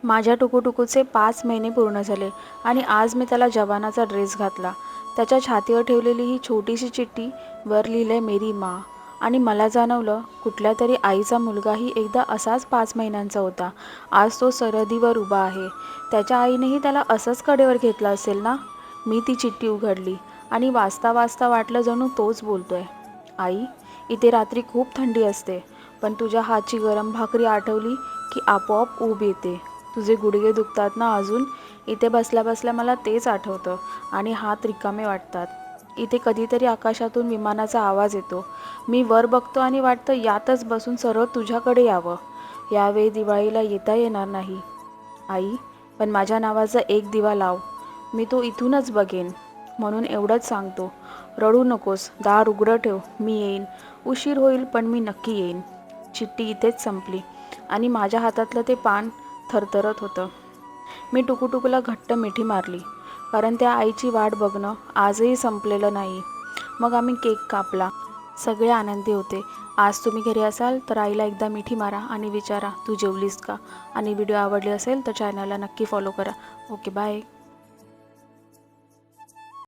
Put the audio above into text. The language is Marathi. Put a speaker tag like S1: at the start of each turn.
S1: माझ्या टुकूटुकूचे 5 महिने पूर्ण झाले आणि आज मी त्याला जवानाचा ड्रेस घातला. त्याच्या छातीवर ठेवलेली ही छोटीशी चिठ्ठी, वर लिहिलंय मेरी माँ. आणि मला जाणवलं कुठल्या तरी आईचा मुलगाही एकदा असाच 5 महिन्यांचा होता. आज तो सरहद्दीवर उभा आहे. त्याच्या आईनेही त्याला असंच कडेवर घेतलं असेल ना. मी ती चिठ्ठी उघडली आणि वाचता वाचता वाटलं जणू तोच बोलतोय. आई, इथे रात्री खूप थंडी असते, पण तुझ्या हातची गरम भाकरी आठवली की आपोआप ऊब येते. तुझे गुडघे दुखतात ना अजून? इथे बसल्या बसल्या मला तेच आठवतं आणि हात रिकामे वाटतात. इथे कधीतरी आकाशातून विमानाचा आवाज येतो. मी वर बघतो आणि वाटतं यातच बसून सरळ तुझ्याकडे यावं. यावेळी दिवाळीला येता येणार नाही आई, पण माझ्या नावाचा एक दिवा लाव. मी तो इथूनच बघेन. म्हणून एवढंच सांगतो. रडू नकोस, दार उघडं ठेव, मी येईन. उशीर होईल पण मी नक्की येईन. चिठ्ठी इथेच संपली आणि माझ्या हातातलं ते पान थरथरत होतं. मी टुकूटुकूला घट्ट मिठी मारली, कारण त्या आईची वाट बघणं आजही संपलेलं नाही. मग आम्ही केक कापला. सगळे आनंदी होते. आज तुम्ही घरी असाल तर आईला एकदा मिठी मारा आणि विचारा तू जेवलीस का. आणि व्हिडिओ आवडली असेल तर चॅनलला नक्की फॉलो करा. Okay, bye.